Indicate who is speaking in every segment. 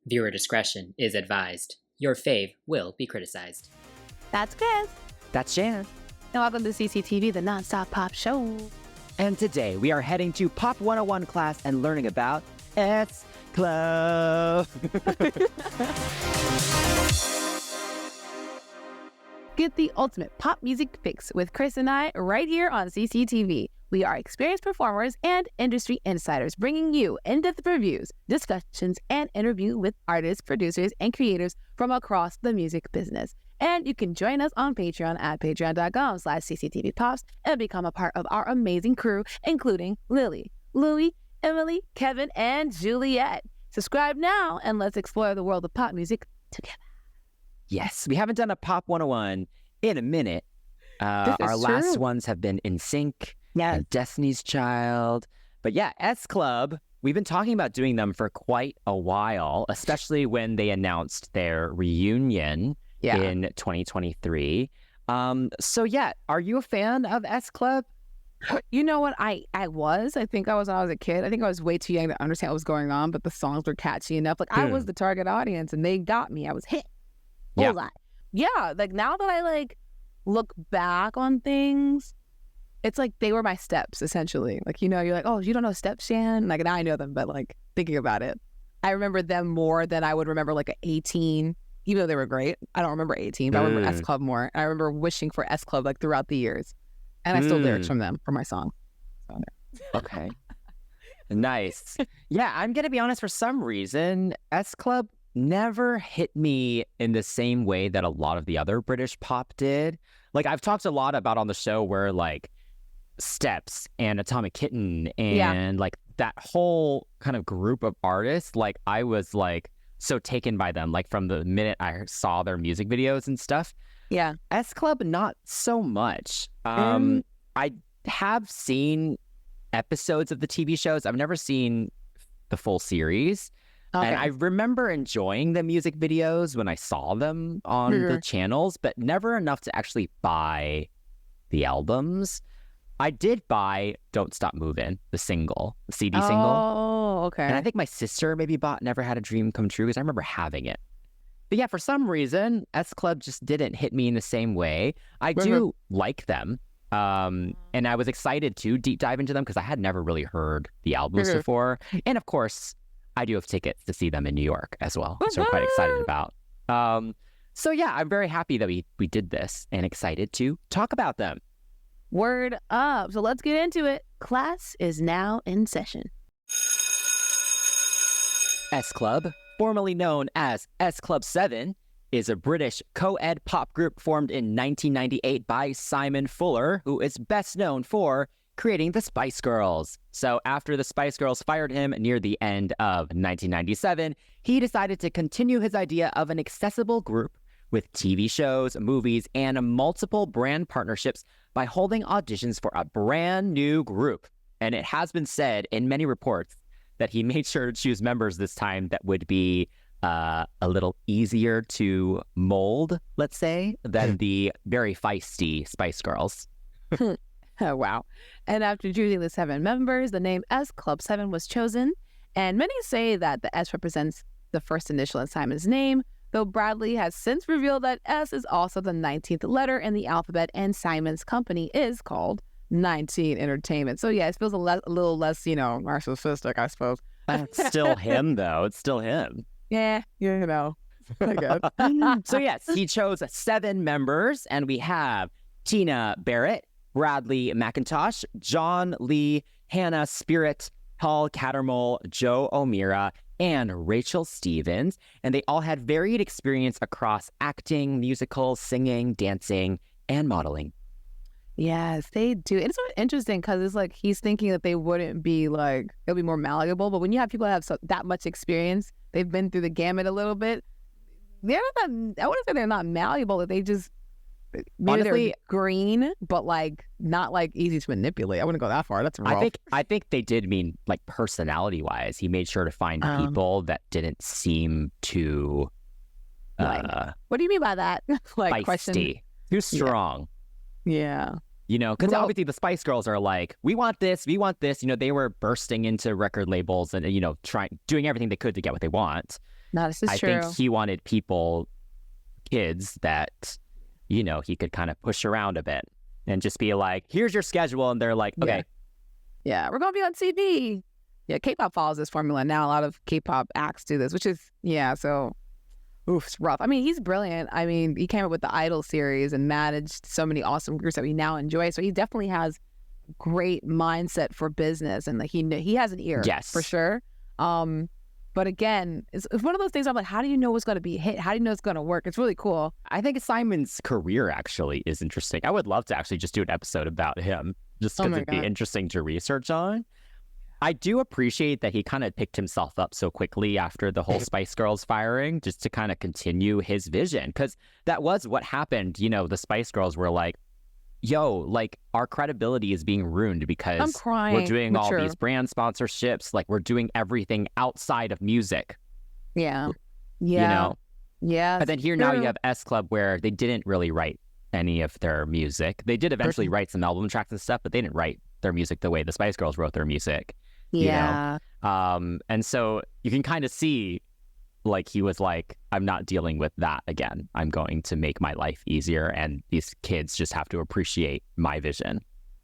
Speaker 1: Viewer discretion is advised. Your fave will be criticized.
Speaker 2: That's Chris.
Speaker 3: That's Shan.
Speaker 2: And welcome to CCTV, the nonstop pop show.
Speaker 3: And today we are heading to Pop 101 class and learning about S Club.
Speaker 2: Get the ultimate pop music fix with Chris and I right here on CCTV. We are experienced performers and industry insiders bringing you in-depth reviews, discussions, and interview with artists, producers, and creators from across the music business. And you can join us on Patreon at patreon.com/cctvpops and become a part of our amazing crew, including Lily, Louie, Emily, Kevin, and Juliet. Subscribe now and let's explore the world of pop music together.
Speaker 3: Yes, we haven't done a Pop 101 in a minute. Our last ones have been In Sync, and Destiny's Child. But yeah, S Club, we've been talking about doing them for quite a while, especially when they announced their reunion in 2023. So yeah, are you a fan of S Club?
Speaker 2: You know what? I think I was when I was a kid. I think I was way too young to understand what was going on, but the songs were catchy enough. Like I was the target audience and they got me. I was hit. Yeah, like now that I look back on things, it's like they were my steps essentially. Like, you know, you're like, oh, you don't know steps, Shan? Like now I know them, but like thinking about it, I remember them more than I would remember like an 18, even though they were great. I don't remember 18, but I remember S Club more. And I remember wishing for S Club like throughout the years. And I stole lyrics from them for my song. So,
Speaker 3: okay. Nice. Yeah, I'm going to be honest, for some reason, S Club never hit me in the same way that a lot of the other British pop did. Like I've talked a lot about on the show where like Steps and Atomic Kitten and like that whole kind of group of artists, like I was like so taken by them, like from the minute I saw their music videos and stuff.
Speaker 2: Yeah.
Speaker 3: S Club, not so much. I have seen episodes of the TV shows. I've never seen the full series. Okay. And I remember enjoying the music videos when I saw them on the channels, but never enough to actually buy the albums. I did buy Don't Stop Movin', the single, the CD single.
Speaker 2: Oh, okay.
Speaker 3: And I think my sister maybe bought Never Had a Dream Come True because I remember having it. But yeah, for some reason, S Club just didn't hit me in the same way. I do like them. And I was excited to deep dive into them because I had never really heard the albums before. And of course, I do have tickets to see them in New York as well, so I'm quite excited about. So yeah, I'm very happy that we did this and excited to talk about them.
Speaker 2: Word up. So let's get into it. Class is now in session.
Speaker 3: S Club, formerly known as S Club 7, is a British co-ed pop group formed in 1998 by Simon Fuller, who is best known for creating the Spice Girls. So after the Spice Girls fired him near the end of 1997, he decided to continue his idea of an accessible group with TV shows, movies, and multiple brand partnerships by holding auditions for a brand new group. And it has been said in many reports that he made sure to choose members this time that would be a little easier to mold, let's say, than the very feisty Spice Girls.
Speaker 2: Oh, wow. And after choosing the 7 members, the name S Club 7 was chosen. And many say that the S represents the first initial in Simon's name, though Bradley has since revealed that S is also the 19th letter in the alphabet, and Simon's company is called 19 Entertainment. So yeah, it feels a little less, narcissistic, I suppose.
Speaker 3: It's still him, though. It's still him.
Speaker 2: Yeah, I guess.
Speaker 3: So yes, he chose 7 members, and we have Tina Barrett, Bradley McIntosh, John Lee, Hannah Spirit, Paul Cattermole, Joe O'Meara, and Rachel Stevens. And they all had varied experience across acting, musicals, singing, dancing, and modeling.
Speaker 2: Yes, they do. It's sort of interesting because it's like he's thinking that they wouldn't be like, it'll be more malleable. But when you have people that have that much experience, they've been through the gamut a little bit. They're not, I wouldn't say they're not malleable. That they just, maybe honestly, they're green, but like not like easy to manipulate. I wouldn't go that far. That's rough.
Speaker 3: I think they did mean like personality wise. He made sure to find people that didn't seem too
Speaker 2: what do you mean by that? Like
Speaker 3: feisty, too strong.
Speaker 2: Yeah.
Speaker 3: Because obviously the Spice Girls are like, we want this. They were bursting into record labels and doing everything they could to get what they want.
Speaker 2: No, this is true.
Speaker 3: I think he wanted kids that, you know, he could kind of push around a bit and just be like, here's your schedule. And they're like, okay.
Speaker 2: Yeah, we're going to be on TV. Yeah, K-pop follows this formula. Now a lot of K-pop acts do this, which is, so, it's rough. I mean, he's brilliant. I mean, he came up with the Idol series and managed so many awesome groups that we now enjoy. So he definitely has great mindset for business, and like he has an ear, for sure. But again, it's one of those things I'm like, how do you know what's going to be a hit? How do you know it's going to work? It's really cool.
Speaker 3: I think Simon's career actually is interesting. I would love to actually just do an episode about him, just because it'd be interesting to research on. I do appreciate that he kind of picked himself up so quickly after the whole Spice Girls firing, just to kind of continue his vision, because that was what happened. You know, the Spice Girls were like, yo, like, our credibility is being ruined because we're doing all these brand sponsorships. Like, we're doing everything outside of music.
Speaker 2: Yeah.
Speaker 3: You know?
Speaker 2: Yeah.
Speaker 3: But then here now you have S Club, where they didn't really write any of their music. They did eventually write some album tracks and stuff, but they didn't write their music the way the Spice Girls wrote their music.
Speaker 2: Yeah.
Speaker 3: You know? And so you can kind of see, like, he was like, I'm not dealing with that again. I'm going to make my life easier, and these kids just have to appreciate my vision,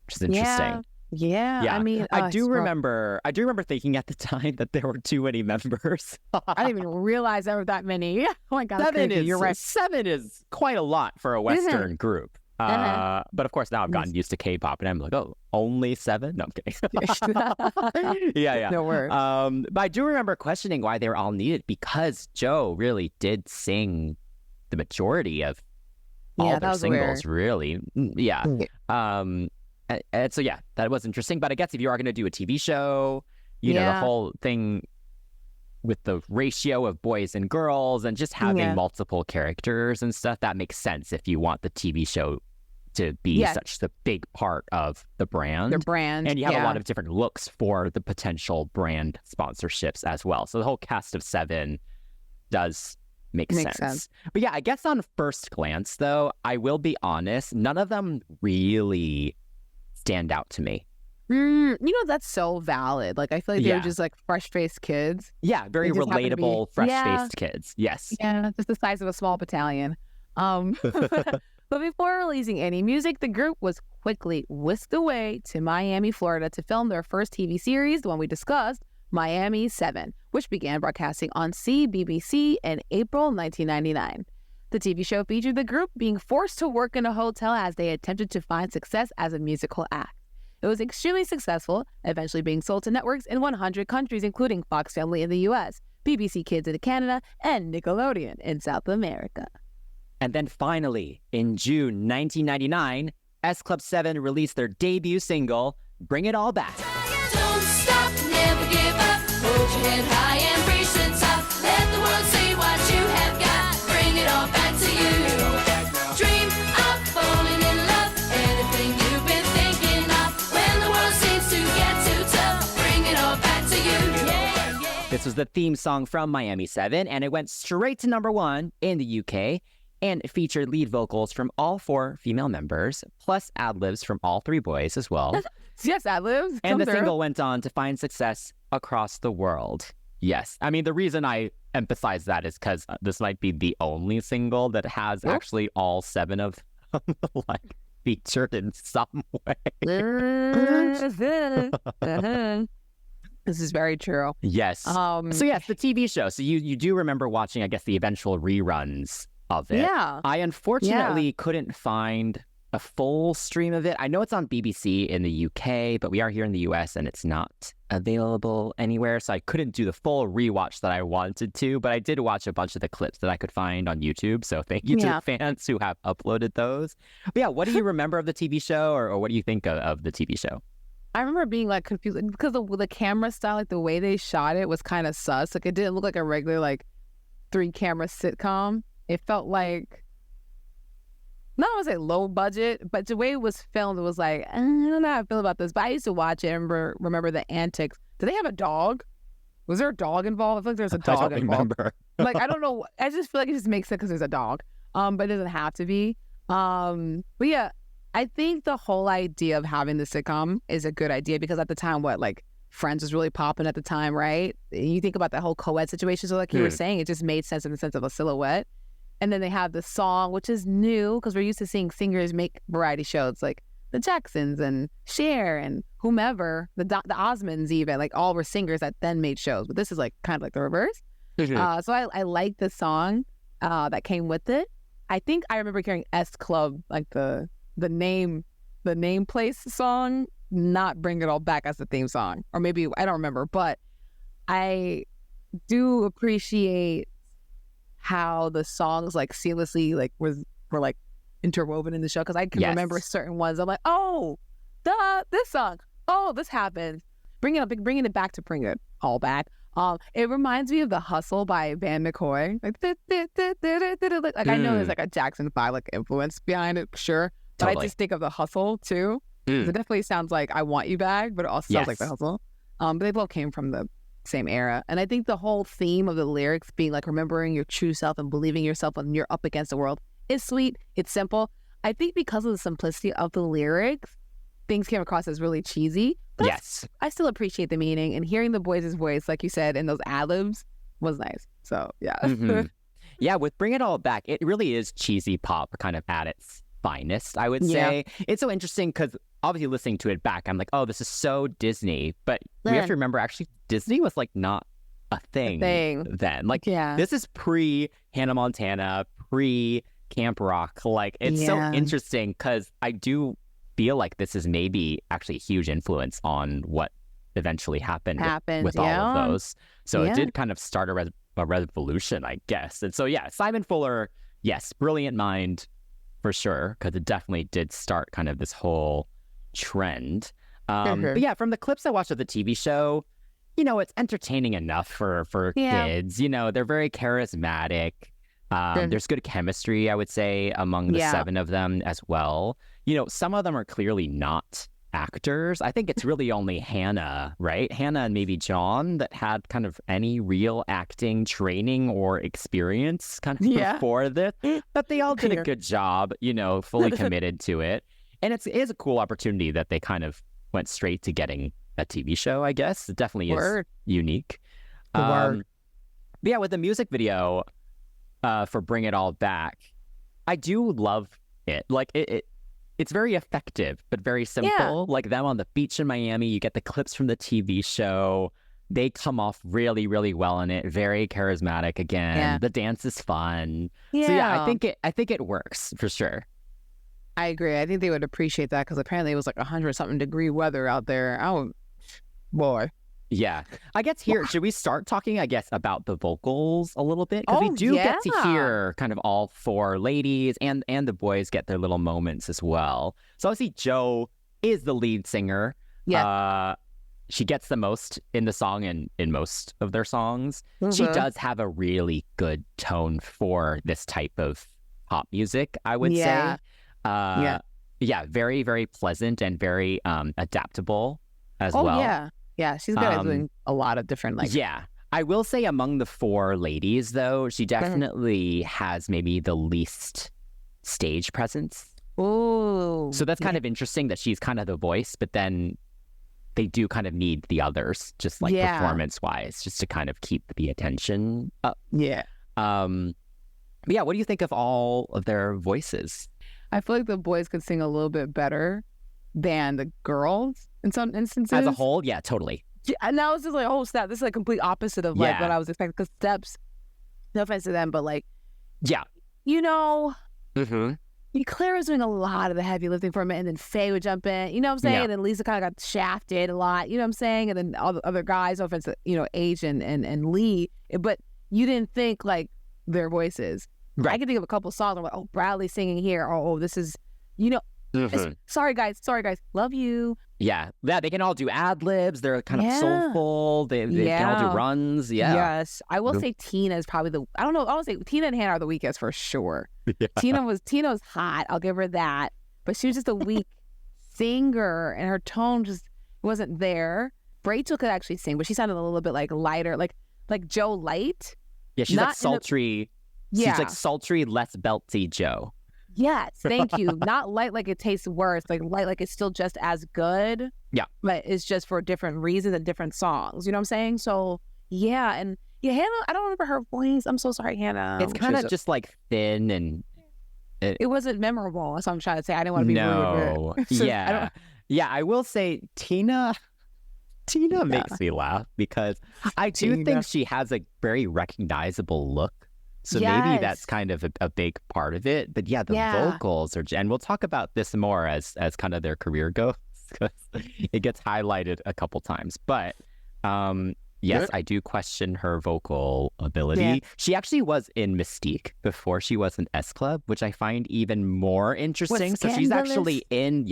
Speaker 3: which is interesting.
Speaker 2: Yeah. I mean,
Speaker 3: I do remember thinking at the time that there were too many members.
Speaker 2: I didn't even realize there were that many. Oh my God, you're right.
Speaker 3: 7 is quite a lot for a Western group. But of course, now I've gotten used to K-pop, and I'm like, oh, only 7? No, I'm kidding. Yeah.
Speaker 2: No worries.
Speaker 3: But I do remember questioning why they were all needed, because Joe really did sing the majority of all their singles, really. Yeah. And so, that was interesting. But I guess if you are going to do a TV show, you know, the whole thing with the ratio of boys and girls and just having multiple characters and stuff, that makes sense if you want the TV show to be such the big part of the brand. And you have a lot of different looks for the potential brand sponsorships as well. So the whole cast of 7 does make sense. But yeah, I guess on first glance, though, I will be honest, none of them really stand out to me.
Speaker 2: You know, that's so valid. Like, I feel like they were just like fresh-faced kids.
Speaker 3: Yeah, very relatable, fresh-faced kids. Yes.
Speaker 2: Yeah, just the size of a small battalion. But before releasing any music, the group was quickly whisked away to Miami, Florida to film their first TV series, the one we discussed, Miami 7, which began broadcasting on CBBC in April 1999. The TV show featured the group being forced to work in a hotel as they attempted to find success as a musical act. It was extremely successful, eventually being sold to networks in 100 countries, including Fox Family in the U.S., BBC Kids in Canada, and Nickelodeon in South America.
Speaker 3: And then finally, in June 1999, S Club 7 released their debut single, Bring It All Back.
Speaker 4: Don't stop, never give up, hold your head high and reach the top. Let the world see what you have got, bring it all back to you. Dream of falling in love, anything you've been thinking of. When the world seems to get too tough, bring it all back to you.
Speaker 3: This was the theme song from Miami 7, and it went straight to #1 in the UK. And it featured lead vocals from all 4 female members, plus ad-libs from all 3 boys as well.
Speaker 2: Yes, ad-libs.
Speaker 3: And the single went on to find success across the world. Yes. I mean, the reason I emphasize that is because this might be the only single that has actually all 7 of them, like, featured in some way.
Speaker 2: This is very true.
Speaker 3: Yes. So yes, the TV show. So you do remember watching, I guess, the eventual reruns of it.
Speaker 2: Yeah.
Speaker 3: I unfortunately couldn't find a full stream of it. I know it's on BBC in the UK, but we are here in the US and it's not available anywhere. So I couldn't do the full rewatch that I wanted to, but I did watch a bunch of the clips that I could find on YouTube. So thank you to the fans who have uploaded those. But yeah, what do you remember of the TV show, or what do you think of the TV show?
Speaker 2: I remember being like confused because the camera style, like the way they shot it was kind of sus. Like, it didn't look like a regular like 3-camera sitcom. It felt like, not I would say low budget, but the way it was filmed, it was like, I don't know how I feel about this. But I used to watch it and remember the antics. Did they have a dog? Was there a dog involved? I feel like there's a dog
Speaker 3: I don't
Speaker 2: involved.
Speaker 3: remember.
Speaker 2: Like, I don't know. I just feel like it just makes sense because there's a dog. But it doesn't have to be. But yeah, I think the whole idea of having the sitcom is a good idea because at the time, like Friends was really popping at the time, right? You think about that whole co-ed situation. So like you were saying, it just made sense in the sense of a silhouette. And then they have the song, which is new because we're used to seeing singers make variety shows like the Jacksons and Cher and whomever, the Osmonds even, like all were singers that then made shows. But this is like kind of like the reverse. So I like the song that came with it. I think I remember hearing S Club, like the name place song, not Bring It All Back as the theme song. Or maybe, I don't remember. But I do appreciate how the songs like seamlessly like were like interwoven in the show, because I can remember certain ones. I'm like, oh, this song, oh, this happened. Bringing it back to Bring It All Back. It reminds me of The Hustle by Van McCoy. Like I know there's like a Jackson 5 like influence behind it, sure, but I just think of The Hustle too. It definitely sounds like I Want You Back, but it also sounds like The Hustle. But they both came from the same era. And I think the whole theme of the lyrics being like remembering your true self and believing yourself when you're up against the world is sweet. It's simple. I think because of the simplicity of the lyrics, things came across as really cheesy. But I still appreciate the meaning, and hearing the boys' voice, like you said, in those ad-libs was nice. So, yeah.
Speaker 3: Yeah, with Bring It All Back, it really is cheesy pop kind of at its finest, I would say. It's so interesting because obviously listening to it back, I'm like, oh, this is so Disney. But we have to remember, actually, Disney was like not a thing then. Like, this is pre-Hannah Montana, pre-Camp Rock. Like, it's so interesting because I do feel like this is maybe actually a huge influence on what eventually happened with all of those. So it did kind of start a revolution, I guess. And so, Simon Fuller, yes, brilliant mind for sure, because it definitely did start kind of this whole trend. But yeah, from the clips I watched of the TV show, you know, it's entertaining enough for kids. You know, they're very charismatic. There's good chemistry, I would say, among the 7 of them as well. You know, some of them are clearly not actors. I think it's really only Hannah, right? Hannah and maybe John that had kind of any real acting training or experience kind of before this. But they all did a good job, you know, fully committed to it. And it is a cool opportunity that they kind of went straight to getting a TV show, I guess. It definitely is unique. But yeah, with the music video for Bring It All Back, I do love it. Like, it's very effective, but very simple. Like them on the beach in Miami, you get the clips from the TV show. They come off really, really well in it. Very charismatic again. The dance is fun. So yeah, I think it works for sure.
Speaker 2: I agree. I think they would appreciate that because apparently it was like 100-something degree weather out there. Oh, boy.
Speaker 3: Yeah. I guess here, should we start talking, I guess, about the vocals a little bit? Because we do get to hear kind of all 4 ladies and the boys get their little moments as well. So obviously Jo is the lead singer. Yeah. She gets the most in the song and in most of their songs. She does have a really good tone for this type of pop music, I would say. Yeah, very, very pleasant and very adaptable as well.
Speaker 2: Yeah, she's good at doing a lot of different like.
Speaker 3: Yeah, I will say among the 4 ladies, though, she definitely has maybe the least stage presence.
Speaker 2: Oh,
Speaker 3: so that's kind of interesting that she's kind of the voice, but then they do kind of need the others, just like performance-wise, just to kind of keep the attention up.
Speaker 2: Yeah.
Speaker 3: But yeah, what do you think of all of their voices?
Speaker 2: I feel like the boys could sing a little bit better than the girls in some instances.
Speaker 3: As a whole, yeah, totally.
Speaker 2: And I was just like, oh snap, this is like complete opposite of like what I was expecting. Because Steps, no offense to them, but like, you know, Claire was doing a lot of the heavy lifting for a minute, and then Faye would jump in, you know what I'm saying? And then Lisa kind of got shafted a lot, you know what I'm saying? And then all the other guys, no offense to, you know, Age and Lee, but you didn't think like their voices. Right. I can think of a couple songs. I'm like, oh, Bradley singing here. Oh, this is, you know, sorry guys, love you.
Speaker 3: Yeah, they can all do ad libs. They're kind of soulful. They can all do runs. Yeah.
Speaker 2: Yes, I will say Tina is probably I don't know. I would say Tina and Hannah are the weakest for sure. Tina was hot. I'll give her that, but she was just a weak singer, and her tone just wasn't there. Rachel could actually sing, but she sounded a little bit like lighter, like Jo Light.
Speaker 3: Yeah, she's like sultry. She's like sultry, less belty Jo.
Speaker 2: Yes, thank you. Not light like it tastes worse, like light like it's still just as good.
Speaker 3: Yeah.
Speaker 2: But it's just for different reasons and different songs. You know what I'm saying? So yeah, and yeah, Hannah, I don't remember her voice. I'm so sorry, Hannah.
Speaker 3: It's kind of just like thin and
Speaker 2: it wasn't memorable. That's what I'm trying to say. I didn't want to be rude. But
Speaker 3: Yeah. Yeah, I will say Tina makes me laugh because I do think she has a very recognizable look. So maybe that's kind of a big part of it. But the vocals are, and we'll talk about this more as kind of their career goes, because it gets highlighted a couple times. But yes, I do question her vocal ability. Yeah. She actually was in Mystique before she was in S Club, which I find even more interesting. So she's actually in,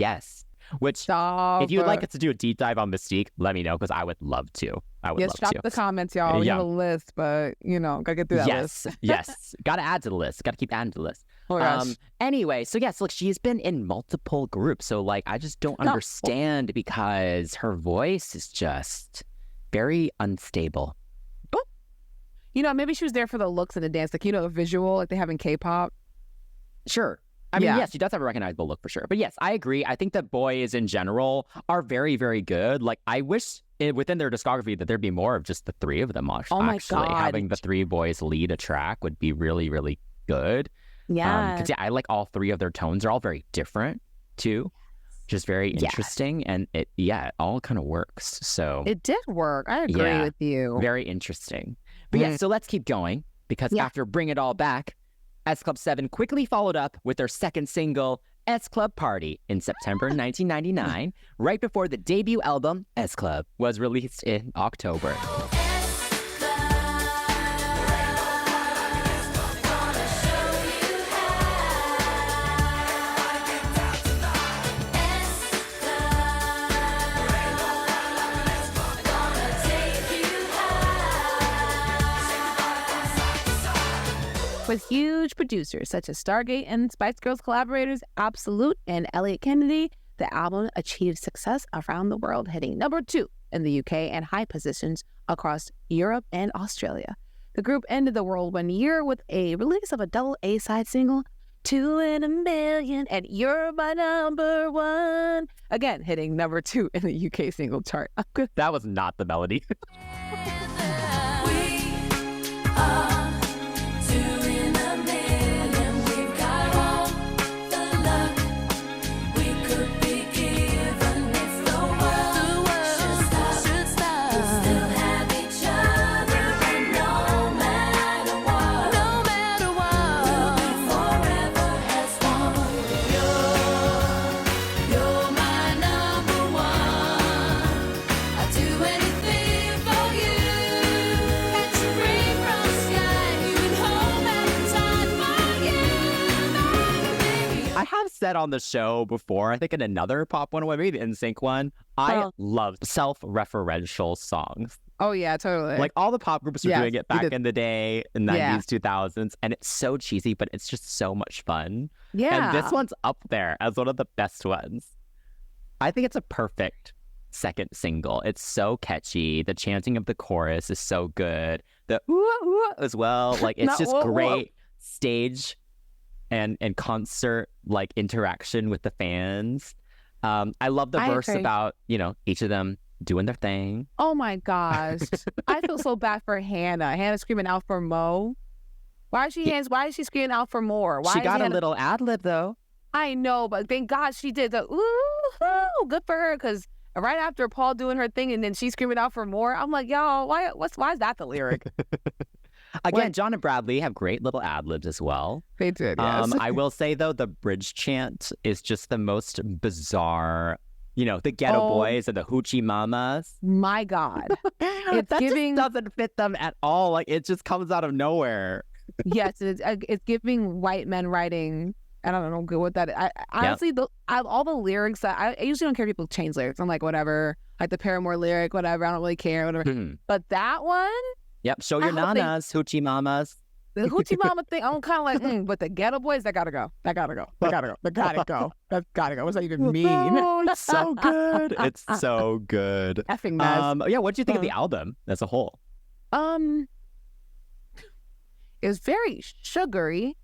Speaker 3: which if you'd like us to do a deep dive on Mystique, let me know, because I would love to.
Speaker 2: Drop the comments, y'all. We have a list, but gotta get through that list.
Speaker 3: Yes. Gotta add to the list. Gotta keep adding to the list.
Speaker 2: Oh gosh.
Speaker 3: Anyway, so look, she's been in multiple groups. So I just don't understand, because her voice is just very unstable.
Speaker 2: Maybe she was there for the looks and the dance, like the visual, like they have in K-pop.
Speaker 3: Sure. I mean, yes, she does have a recognizable look for sure. But yes, I agree. I think that boys in general are very, very good. Like, I wish within their discography that there'd be more of just the three of them.
Speaker 2: Oh my God.
Speaker 3: Having the three boys lead a track would be really, really good.
Speaker 2: Yeah.
Speaker 3: Because I like all three of their tones. They're all very different too. Just very interesting. And it all kind of works. So
Speaker 2: it did work. I agree with you.
Speaker 3: Very interesting. But so let's keep going, because after Bring It All Back, S Club 7 quickly followed up with their second single, S Club Party, in September 1999, right before the debut album, S Club, was released in October.
Speaker 2: With huge producers such as Stargate and Spice Girls collaborators Absolute and Elliot Kennedy, the album achieved success around the world, hitting number 2 in the UK and high positions across Europe and Australia. The group ended the whirlwind year with a release of a double A-side single, 2 in a Million, and You're My Number One, again hitting number 2 in the UK single chart.
Speaker 3: That was not the melody. Said on the show before, I think in another pop one, maybe the NSYNC one, I love self-referential songs.
Speaker 2: Oh yeah, totally.
Speaker 3: Like all the pop groups were doing it back in the day, in the 90s, 2000s, and it's so cheesy, but it's just so much fun.
Speaker 2: Yeah.
Speaker 3: And this one's up there as one of the best ones. I think it's a perfect second single. It's so catchy. The chanting of the chorus is so good. The ooh as well. Like it's just great stage and concert like interaction with the fans. I love the verse about, each of them doing their thing.
Speaker 2: Oh my gosh. I feel so bad for Hannah. Hannah screaming out for Mo. Why is she screaming out for more?
Speaker 3: She got a little ad lib though.
Speaker 2: I know, but thank God she did the ooh, good for her, because right after Paul doing her thing and then she's screaming out for more, I'm like, y'all, why is that the lyric?
Speaker 3: Again, John and Bradley have great little ad-libs as well.
Speaker 2: They did, yes.
Speaker 3: I will say, though, the bridge chant is just the most bizarre, the Ghetto Boys and the Hoochie Mamas.
Speaker 2: My God.
Speaker 3: That just doesn't fit them at all. Like, it just comes out of nowhere.
Speaker 2: Yes, it's giving white men writing. I don't know good what that is. Honestly, all the lyrics, that I usually don't care if people change lyrics. I'm like, whatever. Like the Paramore lyric, whatever. I don't really care, whatever. But that one...
Speaker 3: Yep, show your nanas, Hoochie Mamas.
Speaker 2: The Hoochie Mama thing, I'm kind of like, but the Ghetto Boys, that gotta go. That gotta go. That gotta go. That gotta go. That gotta go. What's that even mean?
Speaker 3: Oh, it's so good. It's so good.
Speaker 2: Effing mess.
Speaker 3: Yeah, what do you think of the album as a whole?
Speaker 2: It was very sugary.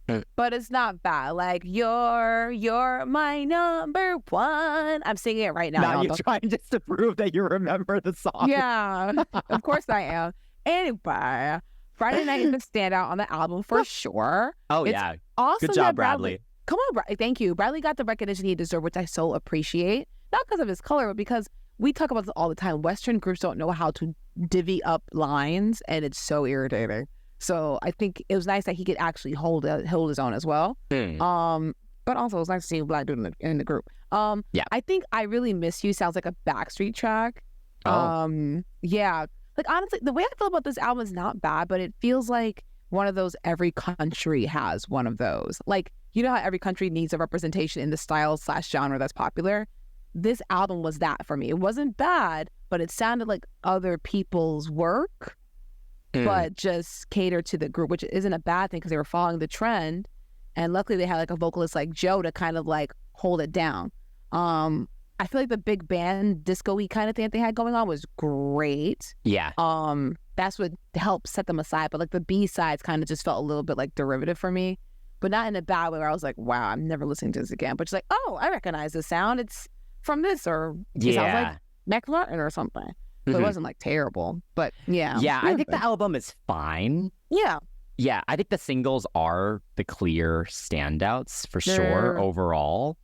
Speaker 2: but it's not bad. Like, you're my number one. I'm singing it right now.
Speaker 3: Now
Speaker 2: y'all.
Speaker 3: you're trying just to prove that you remember the song.
Speaker 2: Yeah, of course I am. Anyway, Friday Night is a standout on the album for sure.
Speaker 3: Oh,
Speaker 2: It's
Speaker 3: yeah.
Speaker 2: awesome.
Speaker 3: Good job,
Speaker 2: that
Speaker 3: Bradley.
Speaker 2: Come on, Bradley. Thank you. Bradley got the recognition he deserved, which I so appreciate. Not because of his color, but because we talk about this all the time. Western groups don't know how to divvy up lines, and it's so irritating. So I think it was nice that he could actually hold his own as well. But also it was nice to see a black dude in the group.
Speaker 3: Yeah.
Speaker 2: I think I Really Miss You sounds like a Backstreet track. Yeah. Like, honestly, the way I feel about this album is not bad, but it feels like one of those every country has one of those. Like, you know how every country needs a representation in the style/genre that's popular? This album was that for me. It wasn't bad, but it sounded like other people's work, but just catered to the group, which isn't a bad thing because they were following the trend. And luckily they had like a vocalist like Joe to kind of like hold it down. I feel like the big band disco-y kind of thing that they had going on was great.
Speaker 3: Yeah.
Speaker 2: That's what helped set them aside. But like the B-sides kind of just felt a little bit like derivative for me, but not in a bad way where I was like, wow, I'm never listening to this again. But just like, oh, I recognize this sound. It's from this, or it sounds like McLaren or something. But it wasn't like terrible. But yeah.
Speaker 3: Yeah, I think the album is fine.
Speaker 2: Yeah.
Speaker 3: Yeah, I think the singles are the clear standouts for sure overall.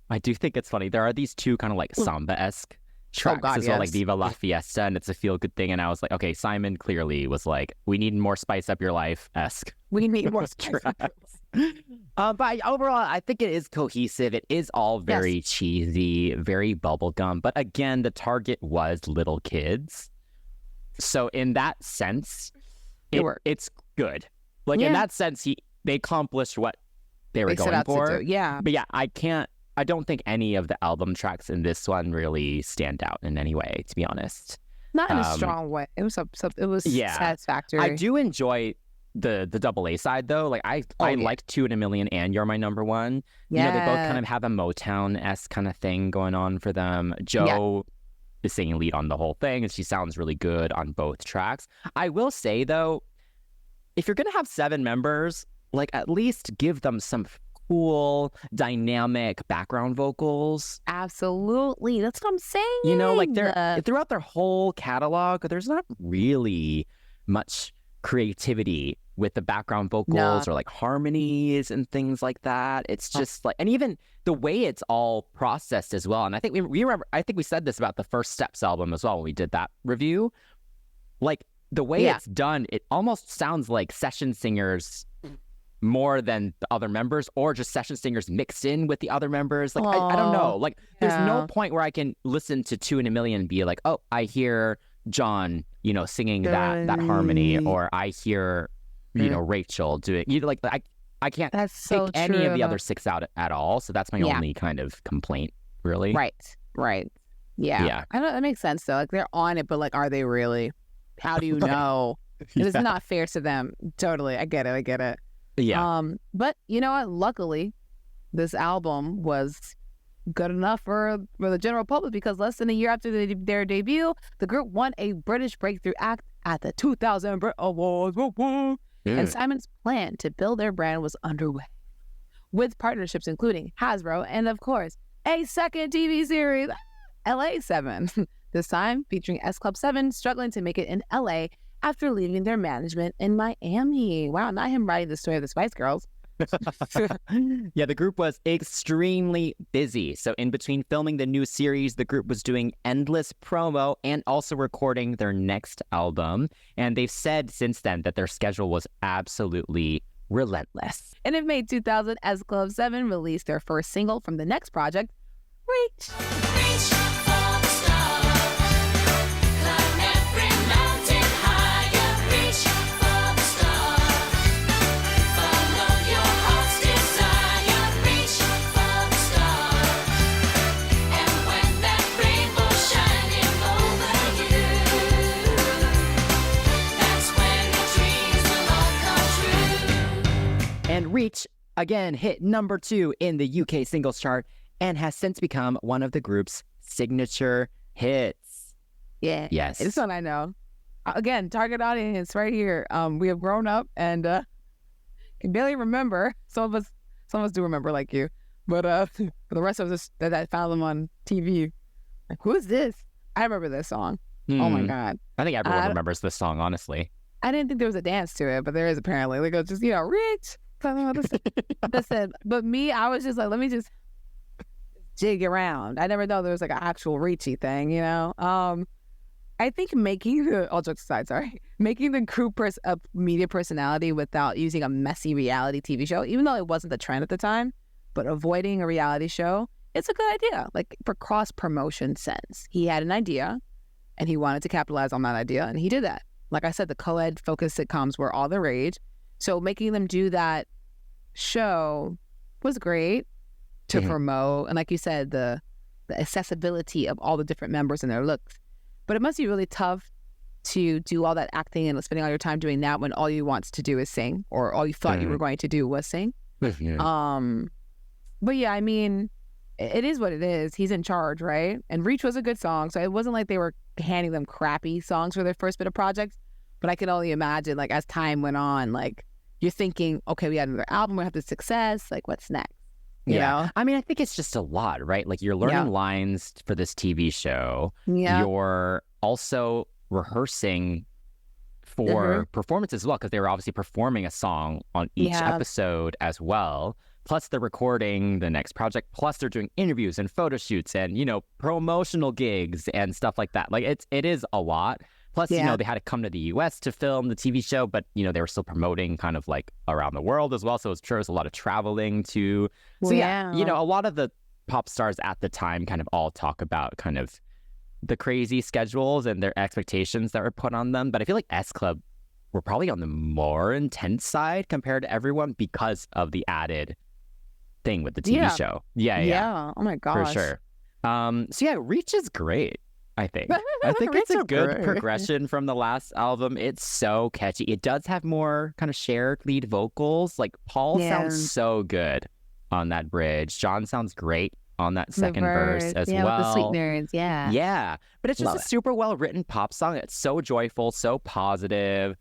Speaker 3: I do think it's funny. There are these two kind of like samba-esque tracks as well, like Viva La Fiesta, and it's a feel-good thing. And I was like, okay, Simon clearly was like, we need more spice up your life-esque.
Speaker 2: We need more
Speaker 3: tracks. But overall, I think it is cohesive. It is all very cheesy, very bubblegum. But again, the target was little kids. So in that sense, it's good. Like in that sense, they accomplished what they were going for.
Speaker 2: Yeah.
Speaker 3: But yeah, I don't think any of the album tracks in this one really stand out in any way, to be honest.
Speaker 2: Not in a strong way. It was satisfactory.
Speaker 3: I do enjoy the double A side though. Like I like 2 in a Million and You're My Number One. You know, they both kind of have a Motown-esque kind of thing going on for them. Joe is singing lead on the whole thing, and she sounds really good on both tracks. I will say though, if you're gonna have 7 members, like at least give them some cool, dynamic background vocals.
Speaker 2: Absolutely. That's what I'm saying.
Speaker 3: You know, like they're throughout their whole catalog, there's not really much creativity with the background vocals or like harmonies and things like that. It's just like, and even the way it's all processed as well. And I think we remember, I think we said this about the First Steps album as well when we did that review. Like the way it's done, it almost sounds like session singers more than the other members, or just session singers mixed in with the other members. Like I don't know. Like there's no point where I can listen to 2 in a Million and be like, oh, I hear John, you know, singing that harmony, or I hear, you know, Rachel doing, you know, like I can't take any of the other 6 out at all. So that's my only kind of complaint, really.
Speaker 2: Right. Yeah. I know that makes sense though. Like they're on it, but like, are they really? How do you know? It's not fair to them. Totally. I get it.
Speaker 3: Yeah.
Speaker 2: But you know what? Luckily, this album was good enough for the general public, because less than a year after their debut, the group won a British Breakthrough Act at the 2000 Brit Awards. And Simon's plan to build their brand was underway, with partnerships including Hasbro and, of course, a second TV series, LA 7. This time featuring S Club 7 struggling to make it in LA after leaving their management in Miami. Wow, not him writing the story of the Spice Girls.
Speaker 3: Yeah, the group was extremely busy. So in between filming the new series, the group was doing endless promo and also recording their next album. And they've said since then that their schedule was absolutely relentless.
Speaker 2: And in May 2000, S Club 7 released their first single from the next project, Reach.
Speaker 4: Reach for the stars, climb every mountain higher. Reach for the stars, follow your heart's desire. Reach for the stars, and when that rainbow's shining over you, that's when your dreams will all come true.
Speaker 3: And Reach again hit number 2 in the UK singles chart and has since become one of the group's signature hits.
Speaker 2: Yeah.
Speaker 3: Yes.
Speaker 2: This one I know. Again, target audience right here. We have grown up, and can barely remember. Some of us do remember, like you, but for the rest of us that found them on TV, like, who is this? I remember this song. Oh my God.
Speaker 3: I think everyone remembers this song, honestly.
Speaker 2: I didn't think there was a dance to it, but there is apparently. Like, it's just, Rich. Listen, but me, I was just like, let me just jig around. I never know there was like an actual Richie thing, I think all jokes aside, making the group a media personality without using a messy reality TV show, even though it wasn't the trend at the time, but avoiding a reality show, it's a good idea. Like, for cross-promotion sense. He had an idea, and he wanted to capitalize on that idea, and he did that. Like I said, the co-ed focused sitcoms were all the rage. So making them do that show was great to promote. And like you said, the accessibility of all the different members and their looks. But it must be really tough to do all that acting and spending all your time doing that when all you want to do is sing, or all you thought you were going to do was sing. But yeah, I mean, it is what it is. He's in charge, right? And Reach was a good song, so it wasn't like they were handing them crappy songs for their first bit of projects. But I can only imagine, like, as time went on, like, you're thinking, okay, we had another album, we have this success, like, what's next? You know?
Speaker 3: I mean, I think it's just a lot, right? Like, you're learning lines for this TV show. You're also rehearsing for performance as well, because they were obviously performing a song on each episode as well. Plus, they're recording the next project. Plus, they're doing interviews and photo shoots and, promotional gigs and stuff like that. Like, it is a lot. Plus, they had to come to the U.S. to film the TV show, but, they were still promoting kind of like around the world as well. So it was a lot of traveling too. So a lot of the pop stars at the time kind of all talk about kind of the crazy schedules and their expectations that were put on them. But I feel like S Club were probably on the more intense side compared to everyone because of the added thing with the TV show. Yeah.
Speaker 2: Oh my gosh.
Speaker 3: For sure. Reach is great. I think it's a good progression from the last album. It's so catchy. It does have more kind of shared lead vocals. Like, Paul sounds so good on that bridge. John sounds great on that second verse as well.
Speaker 2: With the sweet nerds,
Speaker 3: Yeah. But it's just a super well-written pop song. It's so joyful, so positive.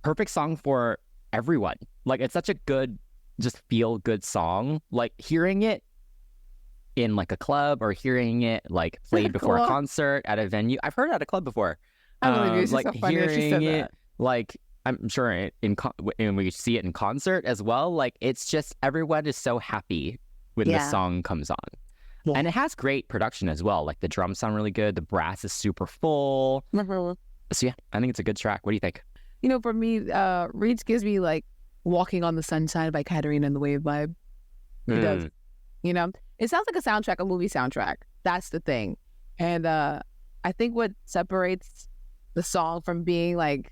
Speaker 3: Perfect song for everyone. Like, it's such a good, just feel-good song. Like, hearing it in like a club or hearing it like played before a concert at a venue. I've heard it at a club before.
Speaker 2: I believe it's
Speaker 3: like
Speaker 2: so funny
Speaker 3: hearing
Speaker 2: that
Speaker 3: it, like I'm sure when we see it in concert as well. Like, it's just everyone is so happy when the song comes on, and it has great production as well. Like, the drums sound really good. The brass is super full. So I think it's a good track. What do you think?
Speaker 2: For me, Reach gives me like Walking on the Sunshine by Katarina and the Wave vibe. It does. It sounds like a soundtrack, a movie soundtrack. That's the thing. And I think what separates the song from being like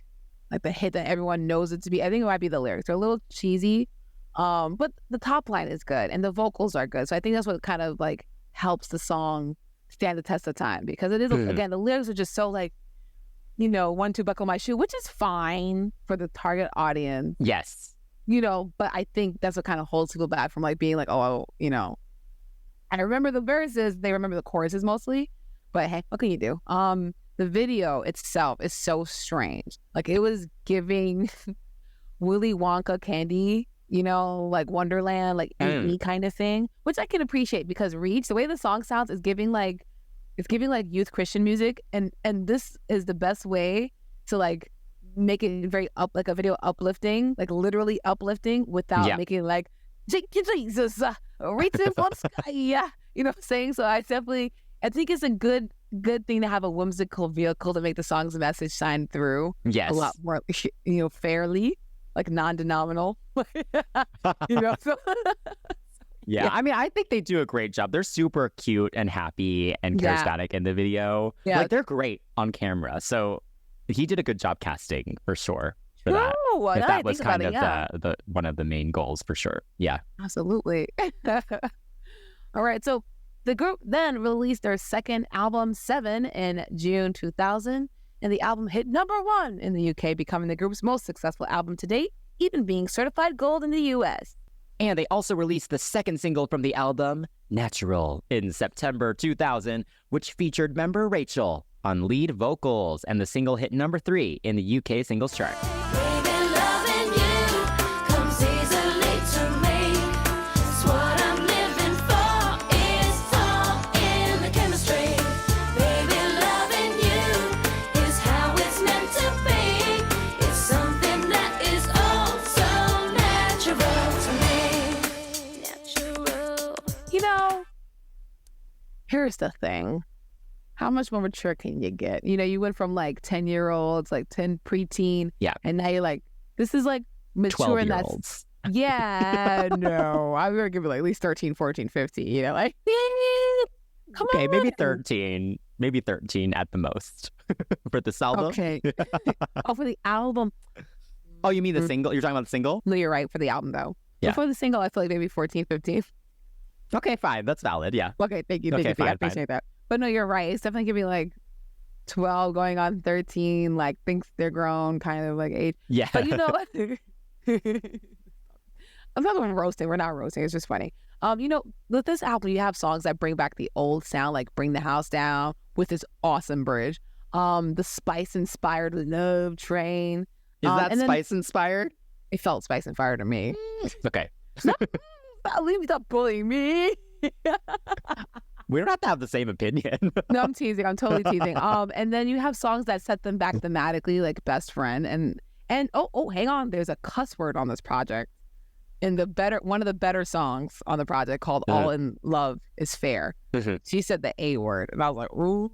Speaker 2: the hit that everyone knows it to be, I think it might be the lyrics. They're a little cheesy, but the top line is good and the vocals are good. So I think that's what kind of like helps the song stand the test of time, because it is, again, the lyrics are just so like, 1, 2, buckle my shoe, which is fine for the target audience.
Speaker 3: Yes.
Speaker 2: But I think that's what kind of holds people back from like being like, I remember the verses, they remember the choruses mostly, but hey, what can you do? The video itself is so strange. Like, it was giving Willy Wonka candy, like Wonderland, like eat me kind of thing, which I can appreciate, because Reach, the way the song sounds, is giving like youth Christian music, and this is the best way to like make it very like a video uplifting, like literally uplifting, without making it like Jesus, reaching for the sky. You know what I'm saying? So I think it's a good thing to have a whimsical vehicle to make the song's message shine through.
Speaker 3: Yes.
Speaker 2: A lot more, fairly, like non-denominal. So
Speaker 3: Yeah, I mean, I think they do a great job. They're super cute and happy and charismatic in the video.
Speaker 2: Yeah.
Speaker 3: Like, they're great on camera. So he did a good job casting for sure. For that. If that was kind of the one of the main goals for sure. Yeah.
Speaker 2: Absolutely. All right. So the group then released their second album, 7, in June 2000. And the album hit #1 in the UK, becoming the group's most successful album to date, even being certified gold in the US.
Speaker 3: And they also released the second single from the album, Natural, in September 2000, which featured member Rachel on lead vocals, and the single hit #3 in the UK singles chart.
Speaker 4: We've been loving you, come season
Speaker 2: here's the thing. How much more mature can you get? You know, you went from like 10-year-olds, like 10 preteen.
Speaker 3: Yeah.
Speaker 2: And now you're like, this is like mature in that.
Speaker 3: 12-year-olds.
Speaker 2: Yeah, no. I'm going to give it like at least 13, 14, 15, you know, like, come
Speaker 3: Okay,
Speaker 2: on.
Speaker 3: maybe 13. Maybe 13 at the most for this album.
Speaker 2: Okay. Oh, for the album.
Speaker 3: Oh, you mean the single? You're talking about the single?
Speaker 2: No, you're right. For the album, though.
Speaker 3: Yeah.
Speaker 2: Before the single, I feel like maybe 14, 15.
Speaker 3: Okay, fine. That's valid. Yeah.
Speaker 2: Okay, thank you. Thank
Speaker 3: Okay,
Speaker 2: you. I
Speaker 3: fine.
Speaker 2: appreciate that. But no, you're right. It's definitely gonna be like 12 going on 13, like thinks they're grown kind of like age.
Speaker 3: Yeah.
Speaker 2: But you know what? I'm not going roasting. We're not roasting. It's just funny. You know, with this album, you have songs that bring back the old sound, like Bring the House Down with this awesome bridge. The Spice-inspired Love Train.
Speaker 3: Is that
Speaker 2: and then
Speaker 3: Spice inspired?
Speaker 2: it felt Spice-inspired to me.
Speaker 3: Okay.
Speaker 2: Stop bullying me.
Speaker 3: We don't have to have the same opinion.
Speaker 2: No, I'm teasing. I'm totally teasing. And then you have songs that set them back thematically, like Best Friend, and hang on, there's a cuss word on this project. In one of the better songs on the project called "All in Love Is Fair," she said the A word, and I was like, "Ooh,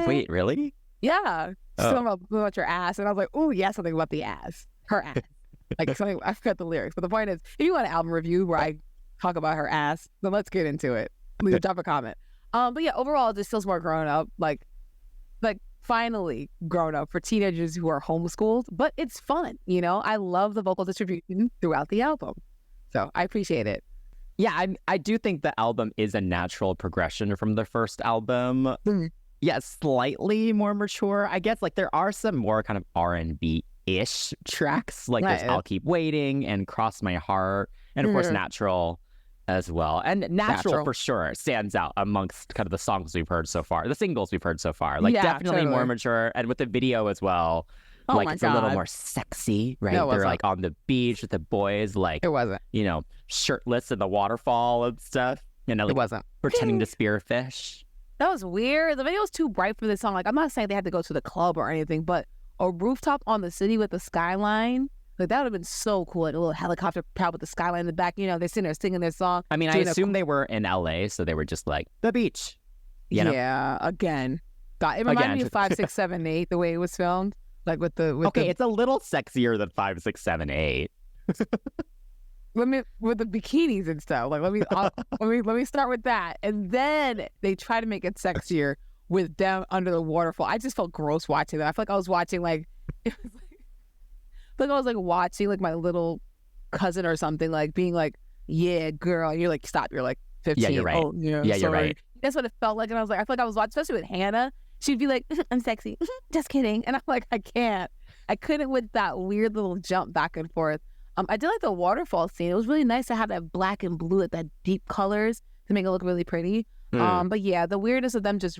Speaker 3: Wait, really?
Speaker 2: yeah." Something about your ass, and I was like, "Ooh, yeah, something about the ass, her ass." Like something. I forgot the lyrics, but the point is, if you want an album review where I talk about her ass, then let's get into it. Leave drop a comment. But yeah, overall, it just feels more grown up. Like finally grown up for teenagers who are homeschooled. But it's fun, you know. I love the vocal distribution throughout the album, so I appreciate it.
Speaker 3: Yeah, I do think the album is a natural progression from the first album. Yeah, slightly more mature. I guess like there are some more kind of R&B-ish tracks, like there's I'll Keep Waiting and Cross My Heart, and of course Natural as well. And Natural for sure stands out amongst kind of the songs we've heard so far, the singles we've heard so far. Like definitely more mature, and with the video as well.
Speaker 2: Oh
Speaker 3: like
Speaker 2: my
Speaker 3: it's
Speaker 2: God.
Speaker 3: a little more sexy, right?
Speaker 2: No, it
Speaker 3: They're
Speaker 2: wasn't.
Speaker 3: like on the beach with the boys, like
Speaker 2: It wasn't.
Speaker 3: you know, shirtless in the waterfall and stuff. You know, like
Speaker 2: It wasn't.
Speaker 3: pretending to spear fish.
Speaker 2: That was weird. The video was too bright for this song. Like, I'm not saying they had to go to the club or anything, but a rooftop on the city with the skyline, like that would have been so cool. Like a little helicopter pad with the skyline in the back. You know, they're sitting there singing their song.
Speaker 3: I mean, I assume they were in LA, so they were just like the beach. You know?
Speaker 2: Yeah, again. God, it reminded me of 5, 6, 7, 8, the way it was filmed. Like with the
Speaker 3: it's a little sexier than 5, 6, 7, 8.
Speaker 2: with the bikinis and stuff. Like let me start with that, and then they try to make it sexier with them under the waterfall. I just felt gross watching that. I feel like I was watching like it was like I was like watching like my little cousin or something, like being like, "Yeah, girl," and you're like, "Stop!" You're like 15.
Speaker 3: Yeah, you're right.
Speaker 2: Oh, yeah,
Speaker 3: Yeah, you're
Speaker 2: sorry.
Speaker 3: right.
Speaker 2: That's what it felt like, and I was like, I feel like I was watching, especially with Hannah. She'd be like, "I'm sexy," just kidding, and I'm like, I couldn't with that weird little jump back and forth. I did like the waterfall scene. It was really nice to have that black and blue, like that deep colors to make it look really pretty. But yeah, the weirdness of them just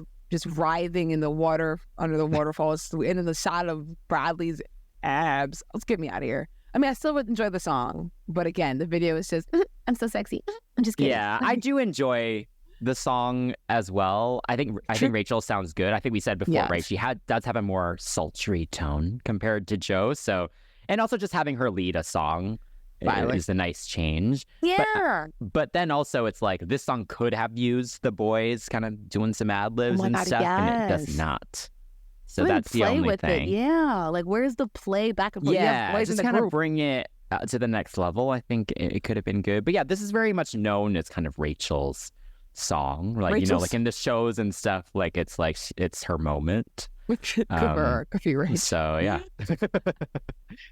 Speaker 2: writhing in the water under the waterfall, and in the shot of Bradley's abs. Let's get me out of here. I mean, I still would enjoy the song, but again, the video is just, I'm so sexy. I'm just kidding.
Speaker 3: Yeah, I do enjoy the song as well. I think Rachel sounds good. I think we said before, right? She does have a more sultry tone compared to Joe. So, and also just having her lead a song is a nice change.
Speaker 2: Yeah.
Speaker 3: But then also it's like this song could have used the boys kind of doing some ad libs and stuff, and it does not. So that's the only thing.
Speaker 2: Yeah, like where's the play back and forth?
Speaker 3: Yeah, just kind of bring it to the next level. I think it could have been good. But yeah, this is very much known as kind of Rachel's song, like you know, like in the shows and stuff. Like it's her moment.
Speaker 2: Could be right.
Speaker 3: So yeah.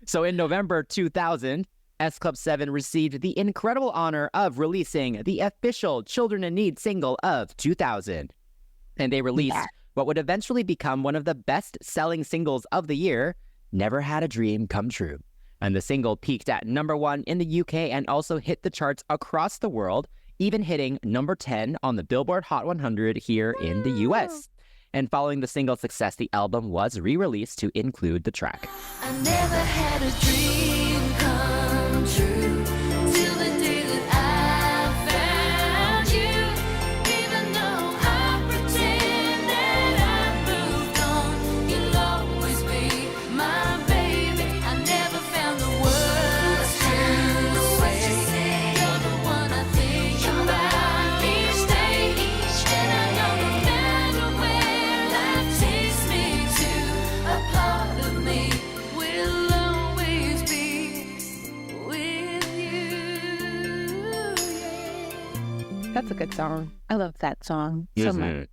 Speaker 3: So in November 2000, S Club 7 received the incredible honor of releasing the official Children in Need single of 2000, and they released what would eventually become one of the best-selling singles of the year, Never Had a Dream Come True. And the single peaked at #1 in the UK and also hit the charts across the world, even hitting number 10 on the Billboard Hot 100 here in the US. And following the single's success, the album was re-released to include the track.
Speaker 4: I never had a dream come true till the day that I found you. Even though I pretend that I moved on, you'll always be my baby. I never found the words to say. You're the one I think about each day.
Speaker 2: That's a good song. I love that song so much.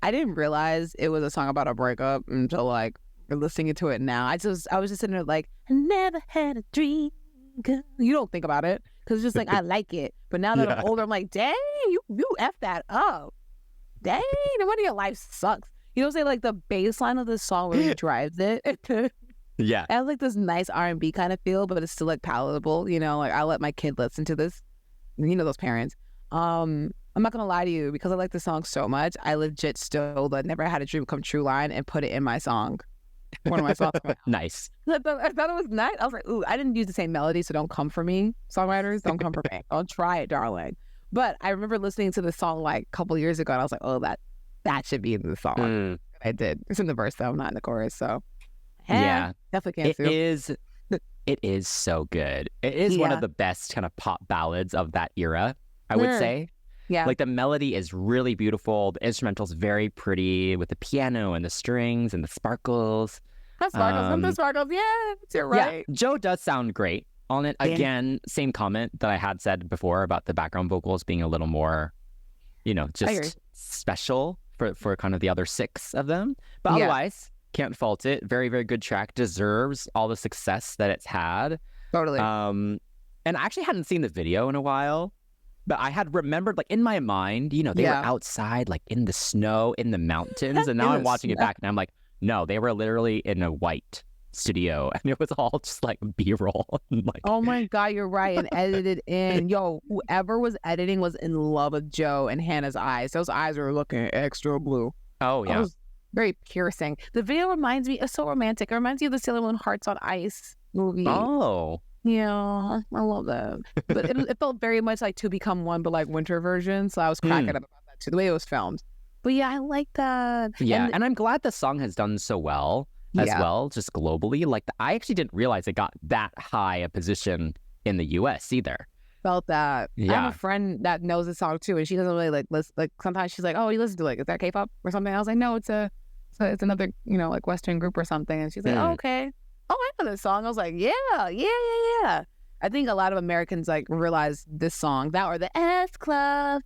Speaker 2: I didn't realize it was a song about a breakup until like listening to it now. I was just sitting there like, I never had a dream. You don't think about it because it's just like I like it. But now that I'm older, I'm like, dang, you F that up. Dang, no wonder your life sucks. You know what I'm saying? Like the bass line of the song really drives it.
Speaker 3: Yeah.
Speaker 2: It has like this nice R&B kind of feel, but it's still like palatable. You know, like I'll let my kid listen to this. You know those parents. I'm not gonna lie to you, because I like the song so much, I legit stole the "Never Had a Dream Come True" line and put it in my song. One of my songs.
Speaker 3: Nice.
Speaker 2: I thought it was nice. I was like, ooh, I didn't use the same melody, so don't come for me, songwriters. Don't come for me. Don't try it, darling. But I remember listening to the song like a couple years ago, and I was like, oh, that should be in the song. I did. It's in the verse though, not in the chorus. So definitely can't sue.
Speaker 3: It is so good. It is one of the best kind of pop ballads of that era, I would say. Yeah. Like the melody is really beautiful. The instrumental's very pretty with the piano and the strings and the sparkles.
Speaker 2: The sparkles. Yeah, you're right.
Speaker 3: Yeah. Joe does sound great on it. Again, same comment that I had said before about the background vocals being a little more, just special for kind of the other 6 of them. But otherwise, can't fault it. Very, very good track. Deserves all the success that it's had.
Speaker 2: Totally.
Speaker 3: And I actually hadn't seen the video in a while. But I had remembered, like, in my mind, they were outside, like, in the snow, in the mountains. And now I'm watching it back, and I'm like, no, they were literally in a white studio. And it was all just, like, B-roll. Like,
Speaker 2: oh, my God, you're right. And edited in. Yo, whoever was editing was in love with Joe and Hannah's eyes. Those eyes were looking extra blue.
Speaker 3: Oh, yeah.
Speaker 2: It was very piercing. The video reminds me, it's so romantic. It reminds me of the Sailor Moon Hearts on Ice movie.
Speaker 3: Oh.
Speaker 2: Yeah, I love that. But it felt very much like To Become One, but like winter version. So I was cracking up about that too, the way it was filmed. But yeah, I like that.
Speaker 3: Yeah, and I'm glad the song has done so well as well, just globally. Like, I actually didn't realize it got that high a position in the U.S. either.
Speaker 2: Like I have a friend that knows the song too, and she doesn't really like listen. Like sometimes she's like, "Oh, you listen to is that K-pop or something?" I was like, "No, it's another like Western group or something." And she's like, "Oh, okay." Oh, I know this song. I was like, yeah. I think a lot of Americans like realize this song, that or the S Club,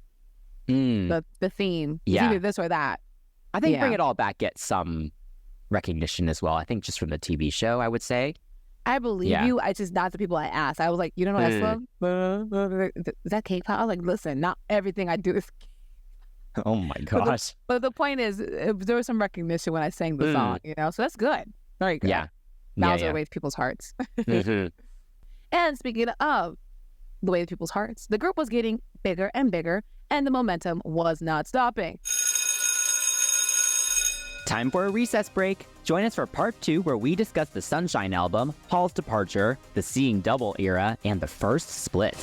Speaker 2: the theme. It's either this or that.
Speaker 3: I think Bring It All Back gets some recognition as well. I think just from the TV show, I would say.
Speaker 2: I believe you. I just not the people I asked. I was like, you don't know S Club? Is that K-pop? I was like, listen, not everything I do is.
Speaker 3: Oh my gosh!
Speaker 2: But the point is, there was some recognition when I sang the song, so that's good. Very good.
Speaker 3: Yeah.
Speaker 2: That was the way of people's hearts. And speaking of the way of people's hearts, the group was getting bigger and bigger, and the momentum was not stopping.
Speaker 3: Time for a recess break. Join us for part 2, where we discuss the Sunshine album, Paul's departure, the Seeing Double era, and the first split.